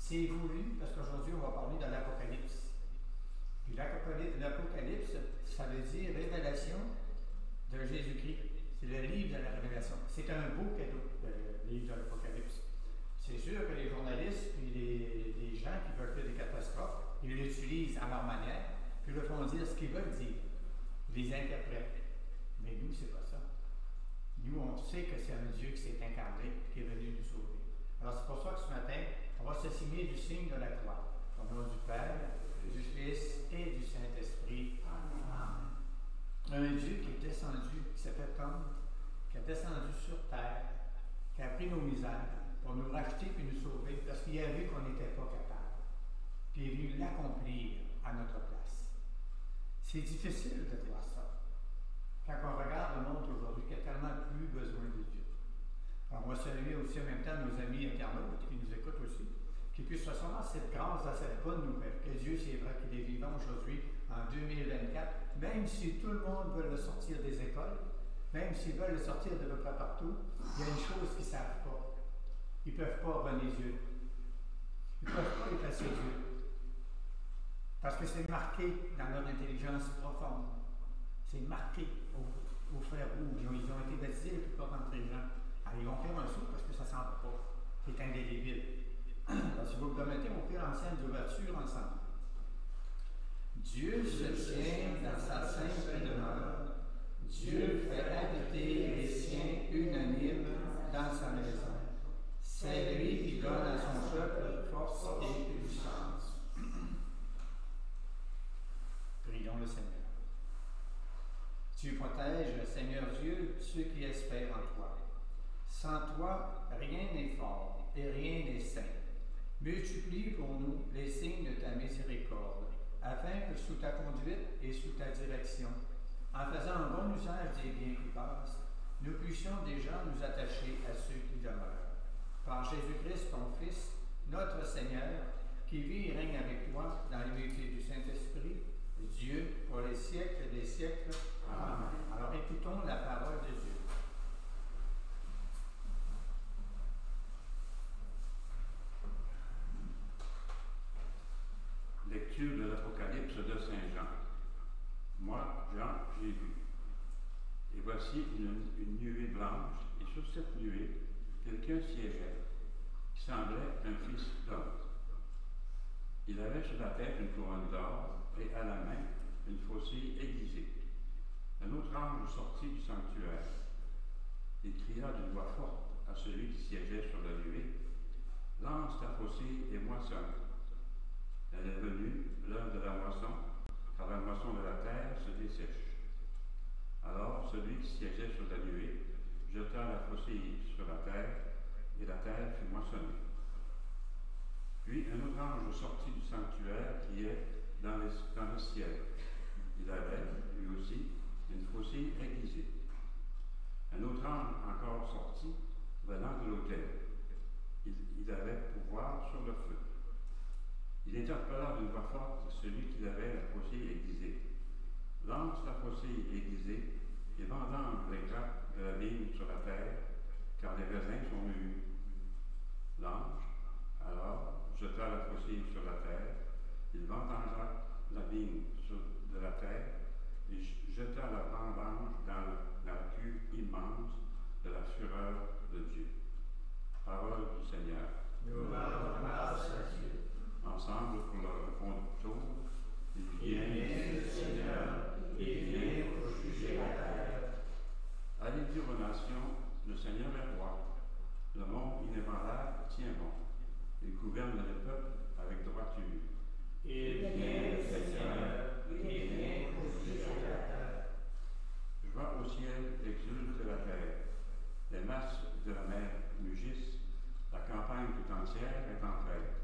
C'est voulu parce qu'aujourd'hui on va parler de l'Apocalypse. Puis l'Apocalypse, ça veut dire révélation de Jésus-Christ. C'est le livre de la révélation. C'est un beau cadeau, le livre de l'Apocalypse. C'est sûr que les journalistes puis les gens qui veulent faire des catastrophes, ils l'utilisent à leur manière, puis le font dire ce qu'ils veulent dire. Ils les interprètent. Mais nous, c'est pas ça. Nous, on sait que c'est un Dieu qui s'est incarné et qui est venu nous sauver. Alors c'est pour ça que ce matin, on va se signer du signe de la croix. Au nom du Père, du Fils et du Saint-Esprit. Amen. Un Dieu qui est descendu, qui s'est fait homme, qui est descendu sur terre, qui a pris nos misères pour nous racheter et nous sauver, parce qu'il a vu qu'on n'était pas capable. Puis il est venu l'accomplir à notre place. C'est difficile de voir ça. Quand on regarde le monde aujourd'hui, qui a tellement plus besoin de Dieu. Alors, on va saluer aussi en même temps nos amis internautes qui nous écoutent aussi, qui puissent recevoir cette grâce à cette bonne nouvelle, que Dieu, c'est vrai qu'il est vivant aujourd'hui, en 2024, même si tout le monde veut le sortir des écoles, même s'ils veulent le sortir de peu près partout, il y a une chose qu'ils ne savent pas. Ils ne peuvent pas revenir Dieu. Ils ne peuvent pas effacer Dieu. Parce que c'est marqué dans leur intelligence profonde. C'est marqué au fer rouge. Ils ont été baptisés la plupart d'entre les gens. Alors, ils vont faire un saut parce que ça ne s'en va pas. C'est indélébile. Alors, si vous me permettez, on fait l'ancienne d'ouverture ensemble. Dieu se tient dans sa sainte demeure. Dieu fait habiter les siens unanimes dans sa maison. C'est lui qui donne à son peuple force et puissance. Prions le Seigneur. Tu protèges, Seigneur Dieu, ceux qui espèrent en toi. Sans toi, rien n'est fort et rien n'est saint. Multiplie pour nous les signes de ta miséricorde, afin que sous ta conduite et sous ta direction, en faisant un bon usage des biens qui passent, nous puissions déjà nous attacher à ceux qui demeurent. Par Jésus-Christ, ton Fils, notre Seigneur, qui vit et règne avec toi dans l'unité du Saint-Esprit, Dieu, pour les siècles des siècles. Amen. Alors écoutons la parole de Dieu. Lecture de l'Apocalypse de Saint Jean. Moi, Jean, j'ai vu. Et voici une nuée blanche, et sur cette nuée, quelqu'un siégeait, qui semblait un fils d'homme. Il avait sur la tête une couronne d'or, et à la main une faucille aiguisée. Un autre ange sortit du sanctuaire. Il cria d'une voix forte à celui qui siégeait sur la nuée, « Lance ta faucille et moissonne. » Elle est venue, l'heure de la moisson, car la moisson de la terre se dessèche. Alors celui qui siégeait sur la nuée jeta la faucille sur la terre, et la terre fut moissonnée. Puis un autre ange sortit du sanctuaire qui est dans le ciel. Il avait, lui aussi, une faucille aiguisée. Un autre ange encore sortit, venant de l'autel. Il avait pouvoir sur le feu. Il interpella d'une voix forte celui qui avait la faucille aiguisée. Lance la faucille aiguisée et vendange les grappes de la vigne sur la terre, car les raisins sont mûrs. L'ange, alors, jeta la faucille sur la terre, il vendangea la vigne de la terre et jeta la vendange dans la cuve immense de la fureur de Dieu. Parole du Seigneur. Nous rendons grâce à Dieu. Ensemble pour le refond du tour, il vient le Seigneur, il vient pour juger la terre. Allez dire aux nations, le Seigneur est roi. Le monde inébranlable tient bon. Il gouverne le peuple avec droiture. Il vient le Seigneur, il vient pour juger la terre. Joie au ciel exulte la terre. Les masses de la mer mugissent. La campagne tout entière est en fête.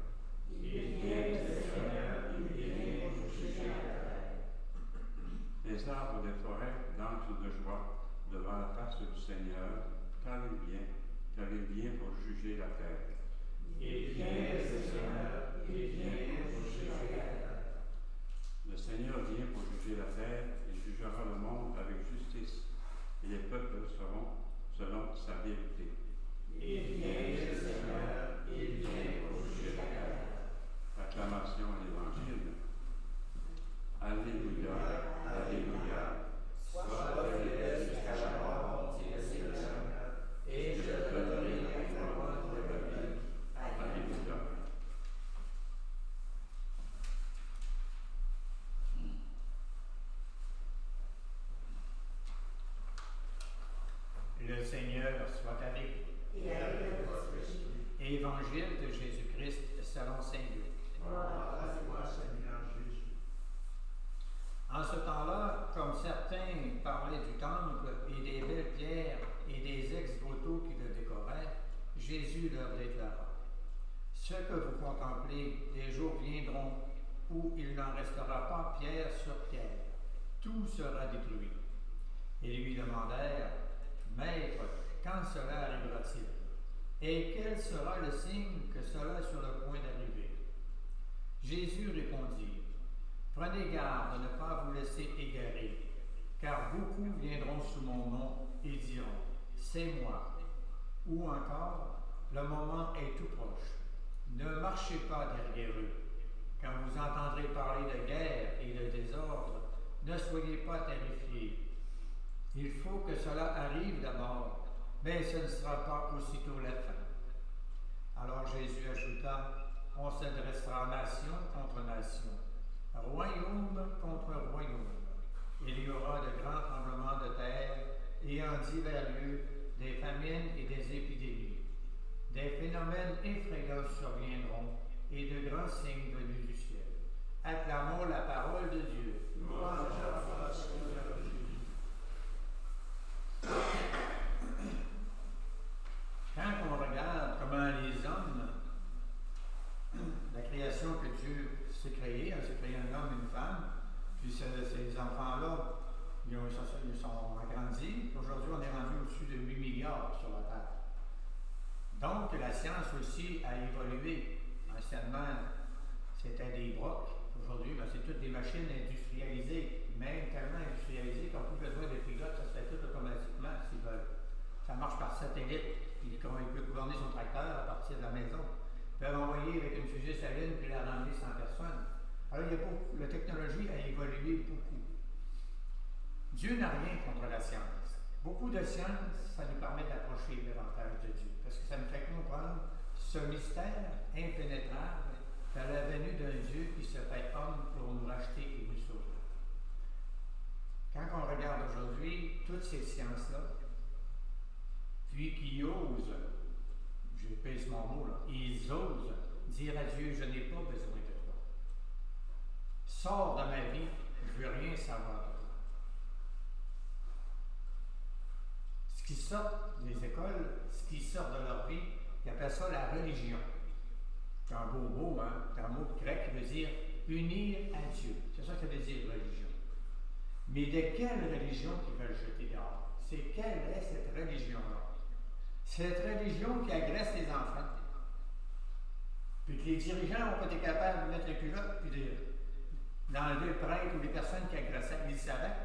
Il vient le Seigneur, il vient pour juger la terre. Les arbres des forêts dansent de joie devant la face du Seigneur, car il vient pour juger la terre. Il vient le Seigneur, il vient pour juger la terre. Le Seigneur vient pour juger la terre, il jugera le monde avec justice, et les peuples seront selon sa vérité. Il vient le Seigneur, il vient pour juger la terre. Acclamation à l'Évangile. Alléluia, Alléluia. Sois fidèle jusqu'à la mort, dit le Seigneur, et je te donnerai la couronne de la vie. Alléluia. Le Seigneur soit avec vous. Et avec votre esprit. Évangile de Jésus-Christ selon saint Luc. Gloire à toi, Seigneur Jésus. En ce temps-là, comme certains parlaient du temple et des belles pierres et des ex-voto qui le décoraient, Jésus leur déclara: Ce que vous contemplez, des jours viendront où il n'en restera pas pierre sur pierre. Tout sera détruit. Ils lui demandèrent: Maître, quand cela arrivera-t-il? Et quel sera le signe que cela est sur le point d'arriver? Jésus répondit: Prenez garde de ne pas vous laisser égarer, car beaucoup viendront sous mon nom et diront: C'est moi. Ou encore: Le moment est tout proche. Ne marchez pas derrière eux. Quand vous entendrez parler de guerre et de désordre, ne soyez pas terrifiés. Il faut que cela arrive d'abord, mais ce ne sera pas aussitôt la fin. Alors Jésus ajouta: On se dressera nation contre nation, royaume contre royaume. Il y aura de grands tremblements de terre et en divers lieux des famines et des épidémies. Des phénomènes effrayants surviendront et de grands signes venus du ciel. Acclamons la parole de Dieu. Gloire à toi, Seigneur Jésus. Quand on regarde comment les hommes Puis ces enfants-là, ils sont agrandis. Aujourd'hui, on est rendu au-dessus de 8 milliards sur la Terre. Donc, la science aussi a évolué. Anciennement, c'était des brocs. Aujourd'hui, ben, c'est toutes des machines industrialisées, même tellement industrialisées qu'on n'a plus besoin de pilotes, ça se fait tout automatiquement s'ils veulent. Ça marche par satellite, puis il peut gouverner son tracteur à partir de la maison. Ils peuvent envoyer avec une fusée saline puis la ramener sans personne. Alors, la technologie a évolué beaucoup. Dieu n'a rien contre la science. Beaucoup de science, ça nous permet d'approcher davantage de Dieu, parce que ça nous fait comprendre ce mystère impénétrable de la venue d'un Dieu qui se fait homme pour nous racheter et nous sauver. Quand on regarde aujourd'hui toutes ces sciences-là, puis qui osent, je pèse mon mot là, ils osent dire à Dieu, je n'ai pas besoin de toi. Sors de ma vie, je ne veux rien savoir de toi. Ce qui sort des écoles, ce qui sort de leur vie, ils appellent ça la religion. C'est un beau mot, hein? C'est un mot grec qui veut dire unir à Dieu. C'est ça que veut dire religion. Mais de quelle religion qu'ils veulent jeter dehors? Quelle est cette religion-là? Cette religion qui agresse les enfants. Puis que les dirigeants n'ont pas été capables de mettre les culottes puis d'enlever le prêtre ou les personnes qui agressaient, ils le savaient.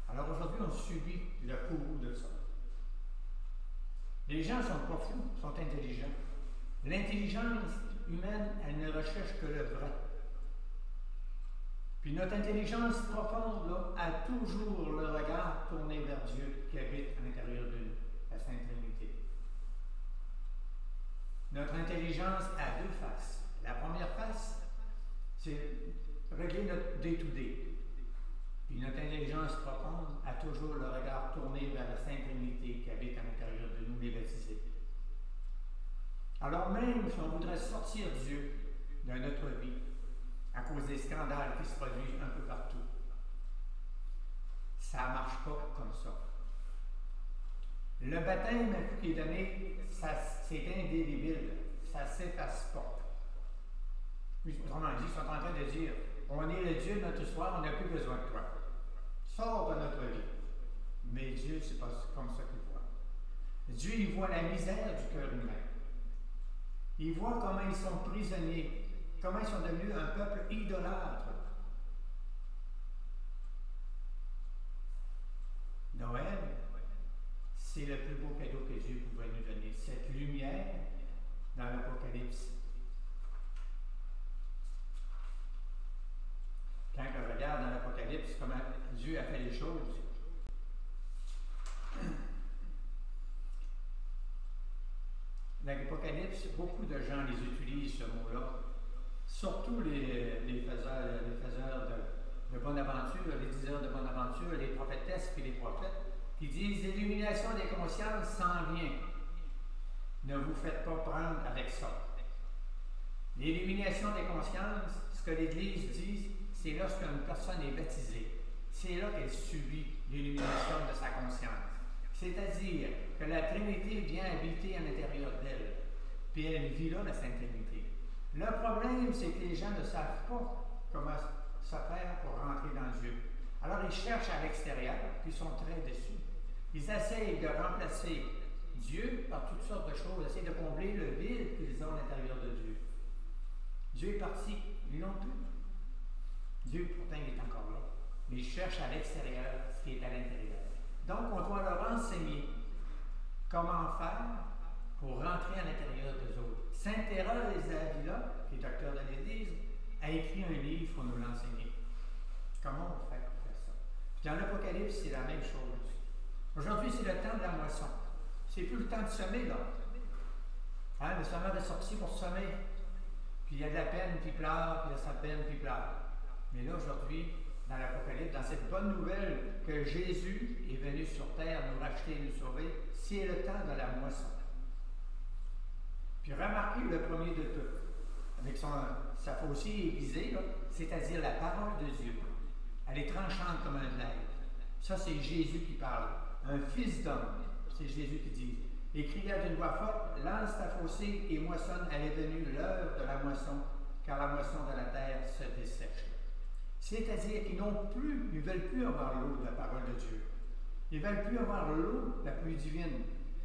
Alors aujourd'hui, on subit le courroux de ça. Les gens ne sont pas fous, sont intelligents. L'intelligence humaine, elle ne recherche que le vrai. Puis notre intelligence profonde là, a toujours le regard tourné vers Dieu qui habite à l'intérieur de nous, la Sainte Trinité. Notre intelligence a deux faces. La première face, c'est régler notre day-to-day. Puis notre intelligence profonde a toujours le regard tourné vers la Sainte Trinité qui habite à l'intérieur de nous, les baptisés. Alors même si on voudrait sortir Dieu de notre vie à cause des scandales qui se produisent un peu partout, ça ne marche pas comme ça. Le baptême qui est donné, c'est indélébile, ça ne s'efface pas. Autrement dit, ils sont en train de dire, on est le Dieu de notre histoire, on n'a plus besoin de toi. Sors de notre vie. Mais Dieu, c'est pas comme ça qu'il voit. Dieu, il voit la misère du cœur humain. Il voit comment ils sont prisonniers, comment ils sont devenus un peuple idolâtre. Noël, c'est le plus beau cadeau que Dieu pouvait nous donner, cette lumière dans l'Apocalypse. Quand on regarde dans l'Apocalypse comment Dieu a fait les choses, l'Apocalypse, beaucoup de gens les utilisent ce mot-là, surtout les faiseurs de bonne aventure, les diseurs de bonne aventure, les prophétesses et les prophètes, qui disent l'illumination des consciences s'en vient. Ne vous faites pas prendre avec ça. L'illumination des consciences, ce que l'Église dit, c'est lorsqu'une personne est baptisée. C'est là qu'elle subit l'illumination de sa conscience. C'est-à-dire que la Trinité vient habiter à l'intérieur d'elle. Puis elle vit là, la Sainte Trinité. Le problème, c'est que les gens ne savent pas comment se faire pour rentrer dans Dieu. Alors ils cherchent à l'extérieur, puis ils sont très déçus. Ils essayent de remplacer Dieu par toutes sortes de choses, essayent de combler le vide qu'ils ont à l'intérieur de Dieu. Dieu est parti, ils l'ont plus. Dieu, pourtant, il est encore là. Mais ils cherchent à l'extérieur ce qui est à l'intérieur. Donc, on doit leur enseigner comment faire pour rentrer à l'intérieur des autres. Sainte Thérèse d'Avila, qui est docteur de l'Église, a écrit un livre pour nous l'enseigner. Comment on fait pour faire ça? Puis dans l'Apocalypse, c'est la même chose. Aujourd'hui, c'est le temps de la moisson. C'est plus le temps de semer, là. Hein, le semeur est sorti pour semer. Puis il y a de la peine, puis il pleure, puis il y a sa peine, puis il pleure. Mais là, aujourd'hui, dans l'Apocalypse, dans cette bonne nouvelle que Jésus est venu sur terre nous racheter et nous sauver, c'est le temps de la moisson. Puis remarquez le premier de tout, avec sa faucille aiguisée, c'est-à-dire la parole de Dieu. Elle est tranchante comme un glaive. Ça, c'est Jésus qui parle. Un fils d'homme, c'est Jésus qui dit. Et cria d'une voix forte, lance ta faucille et moissonne, elle est venue l'heure de la moisson, car la moisson de la terre se dessèche. C'est-à-dire qu'ils ne veulent plus avoir l'eau de la parole de Dieu. Ils ne veulent plus avoir l'eau la plus divine.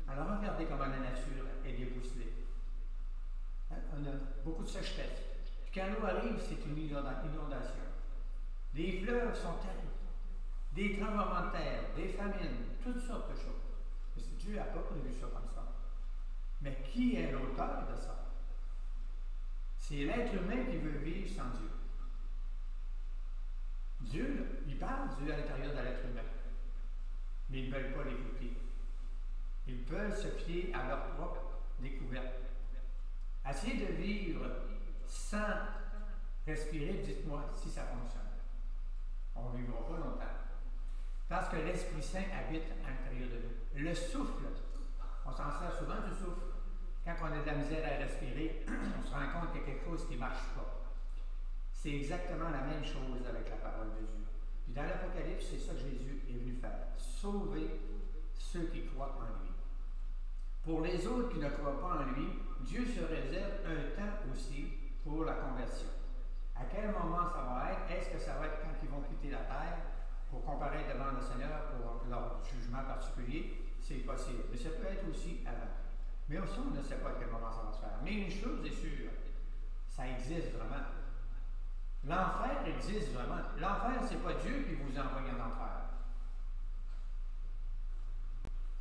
Alors regardez comment la nature est débousselée. Hein? On a beaucoup de sécheresse. Puis quand l'eau arrive, c'est une inondation. Les fleuves sont terribles. Des tremblements de terre, des famines, toutes sortes de choses. Mais Dieu n'a pas prévu ça comme ça. Mais qui est l'auteur de ça? C'est l'être humain qui veut vivre sans Dieu. Dieu, il parle Dieu à l'intérieur de l'être humain. Mais ils ne veulent pas l'écouter. Ils veulent se fier à leur propre découverte. Essayez de vivre sans respirer, dites-moi si ça fonctionne. On ne vivra pas longtemps. Parce que l'Esprit Saint habite à l'intérieur de nous. Le souffle, on s'en sert souvent du souffle. Quand on a de la misère à respirer, on se rend compte qu'il y a quelque chose qui ne marche pas. C'est exactement la même chose avec la parole de Dieu. Puis dans l'Apocalypse, c'est ça que Jésus est venu faire. Sauver ceux qui croient en lui. Pour les autres qui ne croient pas en lui, Dieu se réserve un temps aussi pour la conversion. À quel moment ça va être? Est-ce que ça va être quand ils vont quitter la terre pour comparaître devant le Seigneur pour leur jugement particulier? C'est possible. Mais ça peut être aussi avant. Mais aussi, on ne sait pas à quel moment ça va se faire. Mais une chose est sûre, ça existe vraiment. L'enfer existe vraiment. L'enfer, ce n'est pas Dieu qui vous envoie en enfer.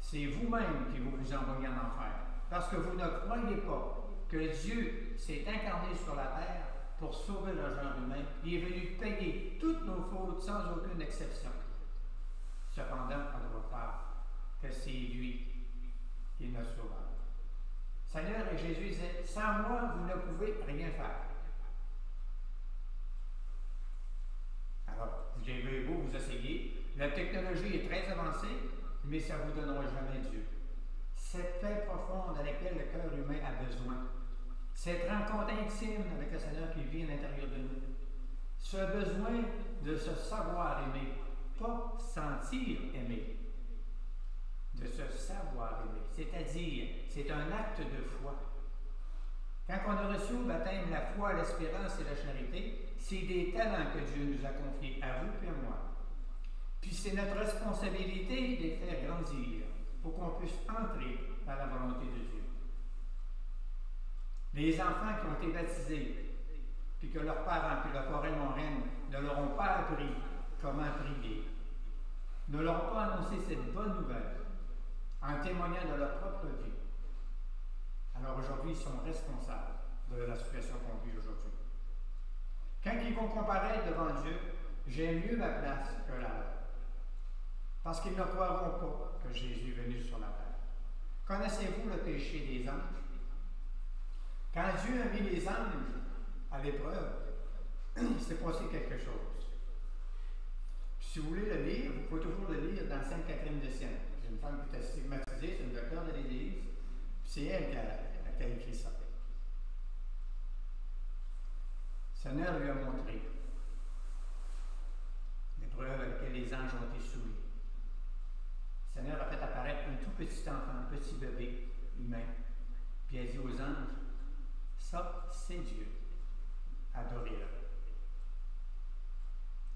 C'est vous-même qui vous envoyez en enfer. Parce que vous ne croyez pas que Dieu s'est incarné sur la terre pour sauver le genre humain. Il est venu payer toutes nos fautes sans aucune exception. Cependant, on doit croire que c'est lui qui est notre sauveur. Seigneur et Jésus disait, sans moi, vous ne pouvez rien faire. Alors, j'ai vu beau vous essayer. La technologie est très avancée, mais ça ne vous donnera jamais Dieu. Cette paix profonde à laquelle le cœur humain a besoin. Cette rencontre intime avec le Seigneur qui vit à l'intérieur de nous. Ce besoin de se savoir aimer, pas sentir aimer. De se savoir aimer. C'est-à-dire, c'est un acte de foi. Quand on a reçu au baptême la foi, l'espérance et la charité, c'est des talents que Dieu nous a confiés, à vous et à moi. Puis c'est notre responsabilité de les faire grandir pour qu'on puisse entrer dans la volonté de Dieu. Les enfants qui ont été baptisés, puis que leurs parents, puis leurs parrains monraines ne leur ont pas appris comment prier, ne leur ont pas annoncé cette bonne nouvelle en témoignant de leur propre vie. Alors aujourd'hui, ils sont responsables de la situation qu'on vit aujourd'hui. Quand ils vont comparaître devant Dieu, j'ai mieux ma place que la leur. Parce qu'ils ne croiront pas que Jésus est venu sur la terre. Connaissez-vous le péché des anges? Quand Dieu a mis les anges à l'épreuve, il s'est passé quelque chose. Si vous voulez le lire, vous pouvez toujours le lire dans Sainte Catherine de Sienne. J'ai une femme qui est stigmatisée, c'est une docteure de l'Église, c'est elle qui a écrit ça. Le Seigneur lui a montré l'épreuve à laquelle les anges ont été soumis. Le Seigneur a fait apparaître un tout petit enfant, un petit bébé humain, puis il a dit aux anges, ça, c'est Dieu. Adorez-le.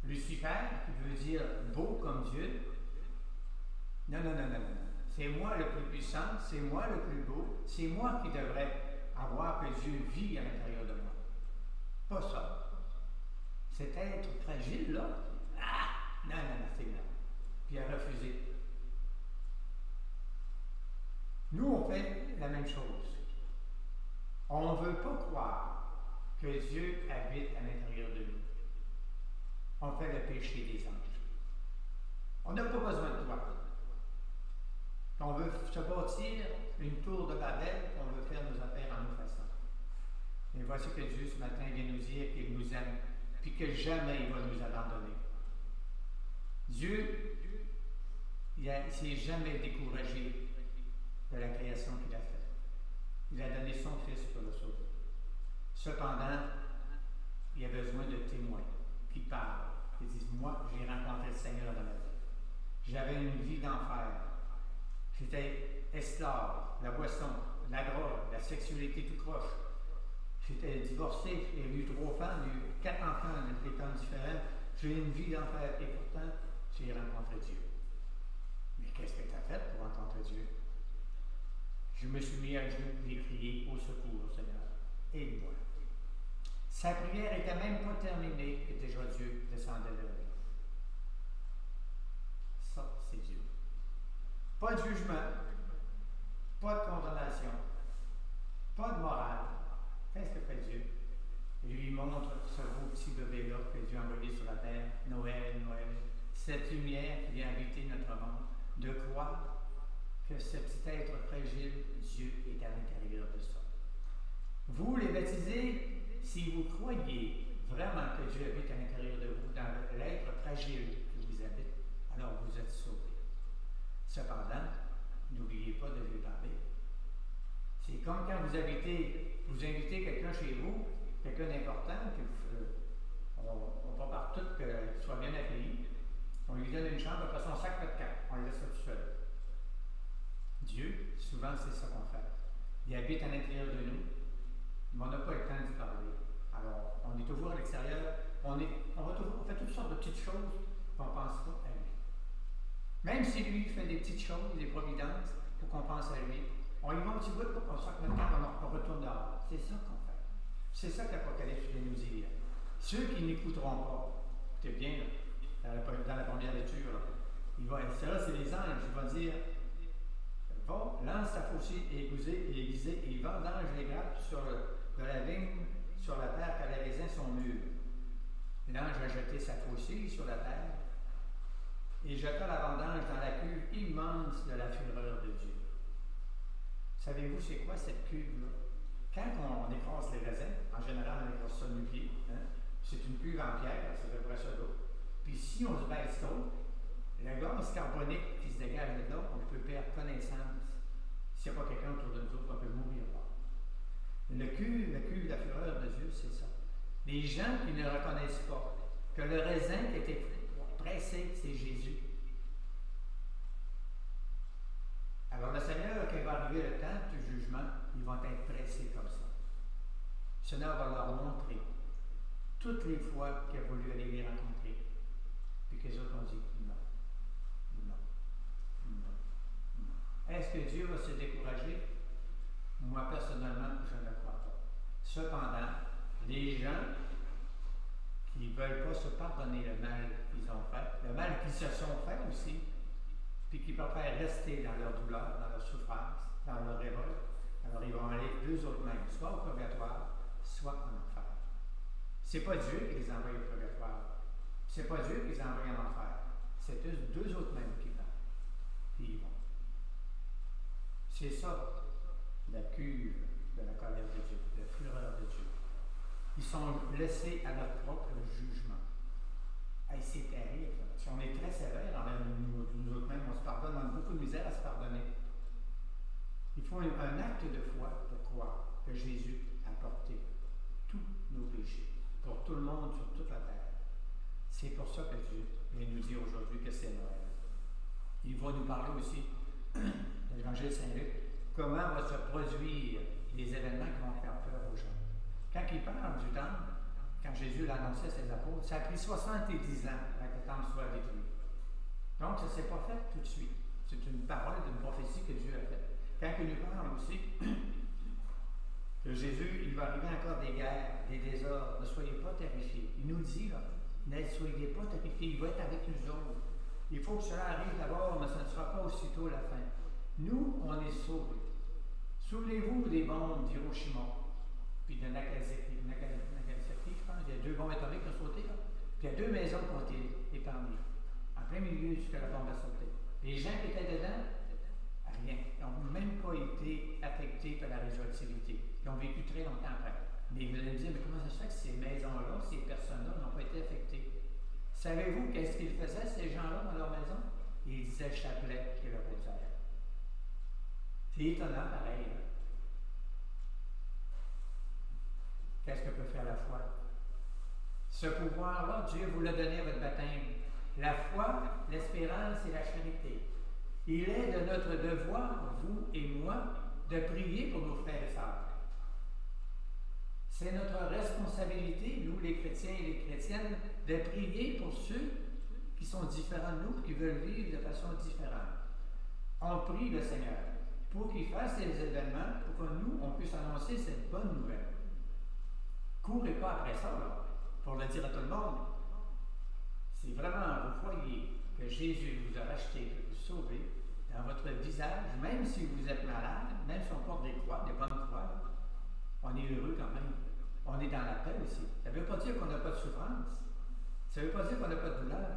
Lucifer, qui veut dire beau comme Dieu, non. C'est moi le plus puissant, c'est moi le plus beau, c'est moi qui devrais avoir que Dieu vit à l'intérieur de moi. Pas ça. Cet être fragile-là, non, c'est là. Puis il a refusé. Nous, on fait la même chose. On ne veut pas croire que Dieu habite à l'intérieur de nous. On fait le péché des anges. On n'a pas besoin de toi. On veut se bâtir une tour de Babel, on veut faire nos affaires en nos façons. Et voici que Dieu, ce matin, vient nous dire qu'il nous aime, puis que jamais il va nous abandonner. Dieu, il ne s'est jamais découragé de la création qu'il a faite. Il a donné son Fils pour le sauver. Cependant, il y a besoin de témoins qui parlent, qui disent, moi, j'ai rencontré le Seigneur dans ma vie. J'avais une vie d'enfer. J'étais esclave, la boisson, la drogue, la sexualité tout croche. J'étais divorcé, j'ai eu 3 femmes, j'ai eu 4 enfants de 3 femmes différentes. j'ai une vie d'enfer et pourtant, j'ai rencontré Dieu. Mais qu'est-ce que tu as fait pour rencontrer Dieu? Je me suis mis à genoux et j'ai crié au secours, Seigneur. Aide-moi. Sa prière n'était même pas terminée et déjà Dieu descendait vers lui. Ça, c'est Dieu. Pas de jugement, pas de condamnation, pas de morale. Qu'est-ce que fait Dieu? Il lui montre ce beau petit bébé-là que Dieu a envoyé sur la terre, Noël, Noël. Cette lumière qui vient habiter notre monde, de croire que ce petit être fragile, Dieu est à l'intérieur de ça. Vous, les baptisés, si vous croyez vraiment que Dieu habite à l'intérieur de vous, dans l'être fragile qui vous habite, alors vous êtes sauvés. Cependant, n'oubliez pas de lui parler. C'est comme quand vous invitez quelqu'un chez vous, quelqu'un d'important, puis on va par tout qu'il soit bien accueilli. On lui donne une chambre, après ça, on sac notre camp. On le laisse tout seul. Dieu, souvent, c'est ça qu'on fait. Il habite à l'intérieur de nous, mais on n'a pas le temps d'y parler. Alors, on est toujours à l'extérieur, on fait toutes sortes de petites choses, qu'on ne pense pas à lui. Même si lui fait des petites choses, des providences, pour qu'on pense à lui, on y va un petit bout pour qu'on sorte notre camp, on retourne dehors. C'est ça qu'on fait. C'est ça que l'Apocalypse vient nous dire. Ceux qui n'écouteront pas, écoutez bien, dans la première lecture, ça c'est les anges, ils vont dire, va, lance ta faucille aiguisée et vendange les grappes de la vigne sur la terre car les raisins sont mûrs. L'ange a jeté sa faucille sur la terre et jeta la vendange dans la cuve immense de la fureur de Dieu. Savez-vous c'est quoi cette cuve-là? Quand on écrase les raisins, en général on écrase ça nu-pied, c'est une cuve en pierre, ça fait près ça d'eau. Puis si on se baisse trop, le gaz carbonique qui se dégage de là, on peut perdre connaissance. S'il n'y a pas quelqu'un autour de nous autres, on peut mourir là. La cuve de la fureur de Dieu, c'est ça. Les gens qui ne reconnaissent pas que le raisin qui était pressé, c'est Jésus. Alors le Seigneur, quand il va arriver le temps du jugement, ils vont être pressés comme ça. Le Seigneur va leur montrer toutes les fois qu'il a voulu aller les rencontrer, puis que les autres ont dit non. Est-ce que Dieu va se décourager? Moi, personnellement, je ne le crois pas. Cependant, les gens qui ne veulent pas se pardonner le mal qu'ils ont fait, le mal qu'ils se sont fait aussi, puis qui préfèrent rester dans leur douleur, dans leur souffrance, dans leur révolte, alors ils vont aller eux autres mêmes, soit au purgatoire, soit en enfer. C'est pas Dieu qui les envoie au purgatoire. C'est pas Dieu qui les envoie en enfer. C'est deux autres mêmes qui vont. Puis ils vont. C'est ça, la cuve de la colère de Dieu, la fureur de Dieu. Ils sont laissés à leur propre jugement. Hey, c'est terrible. Si on est très sévère envers nous autres mêmes, on se pardonne, on a beaucoup de misère à se pardonner. Il faut un acte de foi pour croire que Jésus a porté tous nos péchés, pour tout le monde sur toute la terre. C'est pour ça que Dieu vient nous dire aujourd'hui que c'est Noël. Il va nous parler aussi de l'Évangile Saint-Luc, comment va se produire les événements qui vont faire peur aux gens. Quand il parle du temple, quand Jésus l'a annoncé à ses apôtres, ça a pris 70 ans avant que le temple soit détruit. Donc, ça ne s'est pas fait tout de suite. C'est une parole, une prophétie que Dieu a faite. Quand il nous parle aussi que Jésus, il va arriver encore des guerres, des désordres, ne soyez pas terrifiés. Il nous dit, là, ne soyez pas terrifiés, il va être avec nous autres. Il faut que cela arrive d'abord, mais ça ne sera pas aussitôt la fin. Nous, on est sauvés. Souvenez-vous des bombes d'Hiroshima, puis de Nagasaki, je pense. Il y a 2 bombes atomiques qui ont sauté, là. Puis il y a 2 maisons qui ont été épargnées, en plein milieu jusqu'à la bombe a sauté. Les gens qui étaient dedans, rien. Ils n'ont même pas été affectés par la radioactivité. Ils ont vécu très longtemps après. Mais vous allez me dire, mais comment ça se fait que ces maisons-là, ces personnes-là n'ont pas été affectées? Savez-vous qu'est-ce qu'ils faisaient, ces gens-là, dans leur maison? Ils disaient le chapelet et le rosaire. C'est étonnant, pareil. Hein? Qu'est-ce que peut faire la foi? Ce pouvoir-là, Dieu vous l'a donné à votre baptême. La foi, l'espérance et la charité. Il est de notre devoir, vous et moi, de prier pour nos frères et sœurs. C'est notre responsabilité, nous les chrétiens et les chrétiennes, de prier pour ceux qui sont différents de nous, qui veulent vivre de façon différente. On prie le Seigneur pour qu'il fasse les événements, pour que nous, on puisse annoncer cette bonne nouvelle. Courez pas après ça, là, pour le dire à tout le monde. C'est vraiment au foyer que Jésus vous a racheté, que vous sauvez, dans votre visage, même si vous êtes malade, même si on porte des croix, des bonnes croix, on est heureux quand même. On est dans la paix aussi. Ça ne veut pas dire qu'on n'a pas de souffrance. Ça ne veut pas dire qu'on n'a pas de douleur.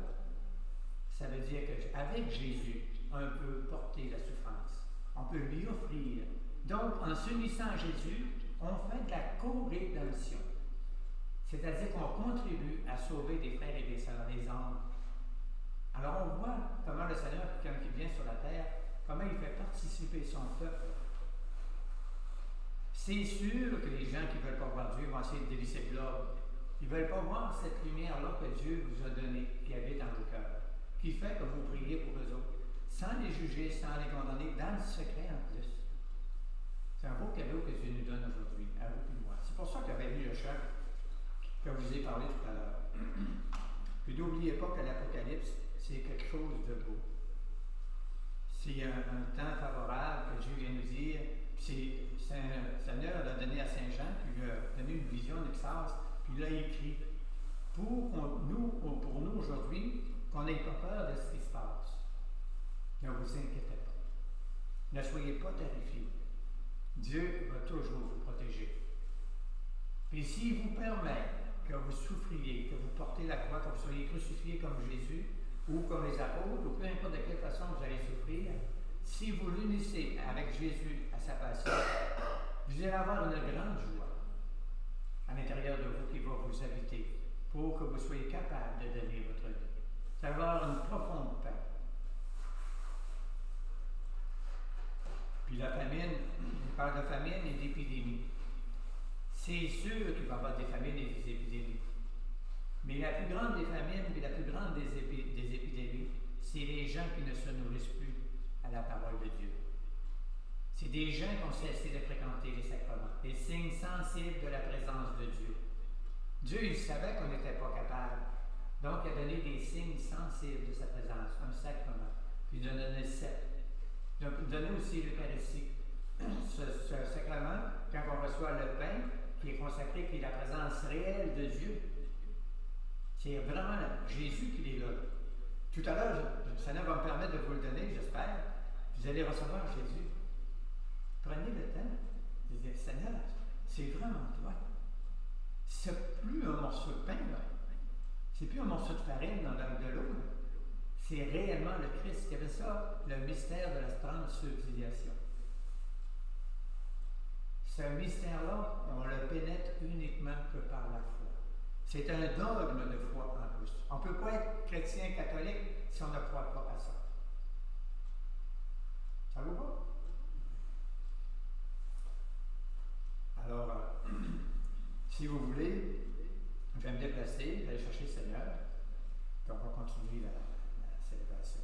Ça veut dire qu'avec Jésus, on peut porter la souffrance. On peut lui offrir. Donc, en s'unissant à Jésus, on fait de la co-rédemption. C'est-à-dire qu'on contribue à sauver des frères et des sœurs, des âmes. Alors, on voit comment le Seigneur, quand il vient sur la terre, comment il fait participer son peuple. C'est sûr que les gens qui ne veulent pas voir Dieu vont essayer de dévisser le globe. Ils ne veulent pas voir cette lumière-là que Dieu vous a donnée, qui habite dans vos cœurs, qui fait que vous priez pour eux autres, sans les juger, sans les condamner, dans le secret en plus. C'est un beau cadeau que Dieu nous donne aujourd'hui, à vous et moi. C'est pour ça qu'avait lu le chant que je vous ai parlé tout à l'heure. Puis n'oubliez pas que l'Apocalypse, c'est quelque chose de beau. C'est un temps favorable que Dieu vient nous dire. Puis le Seigneur l'a donné à Saint Jean, puis il lui a donné une vision d'extase, puis il l'a écrit. Pour nous aujourd'hui, qu'on n'ait pas peur de ce qui se passe. Ne vous inquiétez pas. Ne soyez pas terrifiés. Dieu va toujours vous protéger. Puis s'il vous permet que vous souffriez, que vous portez la croix, que vous soyez crucifiés comme Jésus, ou comme les apôtres, ou peu importe de quelle façon vous allez souffrir, si vous l'unissez avec Jésus à sa passion, vous allez avoir une grande joie à l'intérieur de vous qui va vous habiter pour que vous soyez capable de donner votre vie. Ça va avoir une profonde paix. Puis la famine, on parle de famine et d'épidémie. C'est sûr qu'il va y avoir des famines et des épidémies. Mais la plus grande des famines et la plus grande des épidémies, c'est les gens qui ne se nourrissent plus à la parole de Dieu. C'est des gens qui ont cessé de fréquenter les sacrements, les signes sensibles de la présence de Dieu. Dieu, il savait qu'on n'était pas capable. Donc, il a donné des signes sensibles de sa présence, un sacrement. Puis il en a donné 7. Il a donné aussi l'Eucharistie. Ce sacrement, quand on reçoit le pain, qui est consacré, qui est la présence réelle de Dieu, c'est vraiment Jésus qui est là. Tout à l'heure, le Seigneur va me permettre de vous le donner, j'espère. Vous allez recevoir Jésus. Prenez le temps de dire, Seigneur, c'est vraiment toi. C'est plus un morceau de pain, là. C'est plus un morceau de farine dans de l'eau. C'est réellement le Christ qui avait ça, le mystère de la transubsidiation. Ce mystère-là, on le pénètre uniquement que par la foi. C'est un dogme de foi en plus. On ne peut pas être chrétien catholique si on ne croit pas à ça. Ça vous va? Alors, si vous voulez, je vais me déplacer, je vais aller chercher le Seigneur, puis on va continuer la célébration.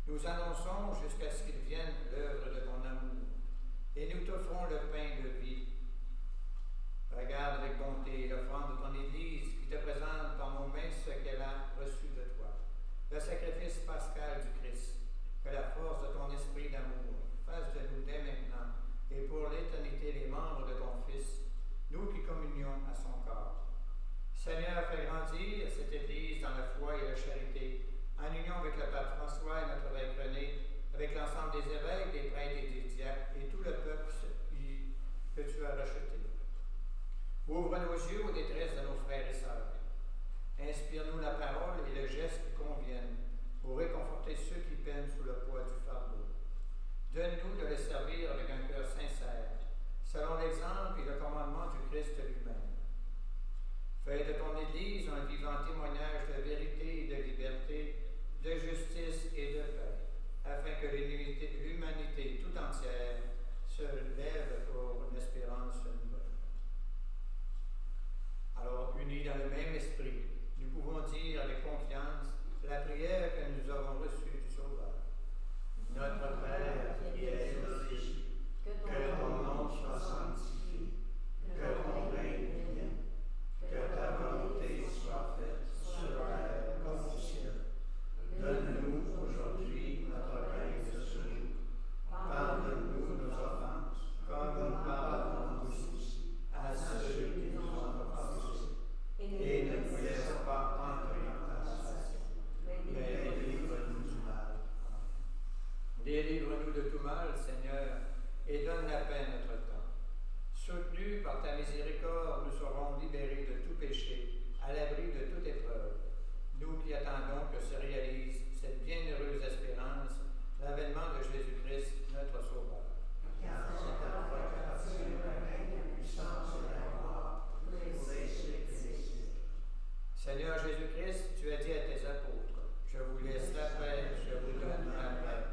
Nous annonçons jusqu'à ce qu'il vienne l'œuvre de ton amour, et nous t'offrons le pain de vie. Regarde avec bonté l'offrande de ton Église qui te présente par nos mains ce qu'elle a reçu de toi, le sacrifice pascal du Christ. Que la force de ton esprit d'amour fasse de nous dès maintenant et pour l'éternité les membres de ton Fils, nous qui communions à son corps. Seigneur, fais grandir cette Église dans la foi et la charité, en union avec le pape François et notre évêque René, avec l'ensemble des évêques, des prêtres et des diacres et tout le peuple que tu as racheté. Ouvre nos yeux aux détresses de nos frères et sœurs. Inspire-nous la parole et le geste qui conviennent pour réconforter ceux qui peinent sous le poids du fardeau. Donne-nous de les servir avec un cœur sincère, selon l'exemple et le commandement du Christ lui-même. Fais de ton Église un vivant témoignage de vérité et de liberté, de justice et de paix, afin que l'humanité tout entière se lève pour une espérance nouvelle. Alors, unis dans le même esprit, nous pouvons dire avec confiance la prière que nous avons reçue du Sauveur. Notre Père qui es aux cieux, que ton nom soit sanctifié, que ton règne vienne, que ta volonté soit faite sur la terre comme au ciel. Donne-nous aujourd'hui notre pain de ce jour. Pardonne-nous nos offenses, comme nous pardonnons aussi à ceux qui nous ont offensés. Et ne nous laisse pas entrer en tentation, mais délivre-nous du mal. Délivre-nous de tout mal, Seigneur, et donne la paix à notre temps. Soutenus par ta miséricorde, nous serons libérés de tout péché, à l'abri de toute épreuve. Nous qui attendons que se réalise cette bienheureuse espérance, l'avènement de Jésus-Christ, notre Sauveur. Car c'est à toi qu'appartient le règne, la puissance et la gloire, pour les siècles des siècles. Seigneur Jésus-Christ, tu as dit à tes apôtres, je vous laisse la paix, je vous donne la paix.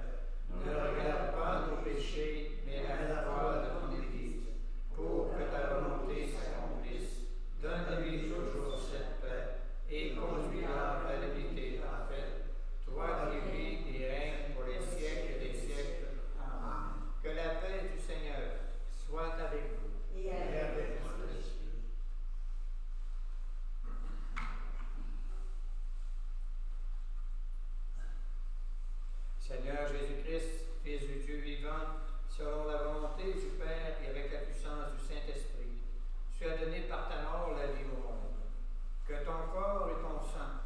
Ne regarde pas nos péchés, mais la foi de ton Église, pour que ta volonté s'accomplisse. Donne-lui toujours cette paix et conduis-la à l'unité parfaite. Toi qui vis et règnes pour les siècles des siècles. Amen. Que la paix du Seigneur soit avec vous. Et avec votre esprit. Seigneur Jésus-Christ, Fils du Dieu vivant, selon la volonté du Père et avec la puissance du Saint-Esprit, tu as donné par ta mort la vie au monde. Que ton corps et ton sang,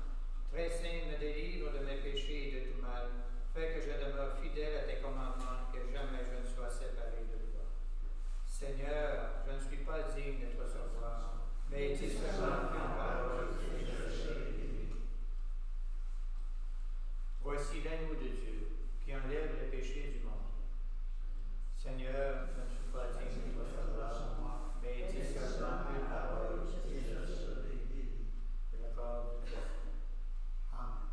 très saint, me délivrent de mes péchés et de tout mal, fais que je demeure fidèle à tes commandements, que jamais je ne sois séparé de toi. Seigneur, je ne suis pas digne de te recevoir, mais dis seulement une parole et je serai guéri. Voici l'agneau de Dieu qui enlève le péché du monde. Seigneur, je ne suis pas digne de te recevoir, mais dis seulement une parole et je serai guéri. Que la parole du Christ. Amen.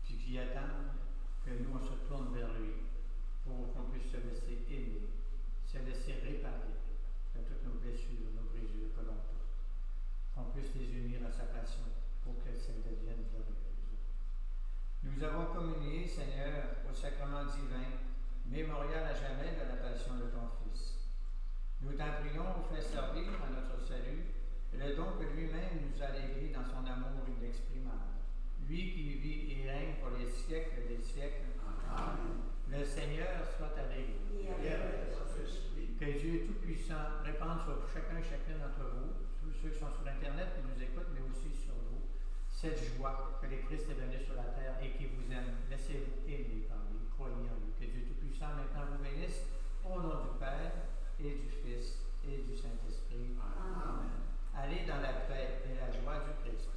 puis qui attend que nous on se tourne vers lui pour qu'on puisse se laisser aimer, se laisser réparer de toutes nos blessures, nos brisures que l'on porte, qu'on puisse les unir à sa passion pour qu'elles deviennent glorieuses. Nous avons communié, Seigneur, au sacrement divin, mémorial à jamais de la passion de ton Fils. Nous t'en prions, fais servir à notre salut, et le don que lui-même nous a légué dans son amour inexprimable. Lui qui vit et règne pour les siècles des siècles. Amen. Le Seigneur soit avec vous. Que Dieu Tout-Puissant répande sur chacun et chacune d'entre vous, tous ceux qui sont sur Internet, qui nous écoutent, mais aussi sur vous, cette joie que le Christ est venu sur la terre et qui vous aime. Laissez-vous aimer par lui, croyez en lui. Que Dieu Tout-Puissant maintenant vous bénisse, au nom du Père et du Fils et du Saint-Esprit. Amen. Allez dans la paix et la joie du Christ.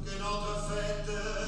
Que notre fête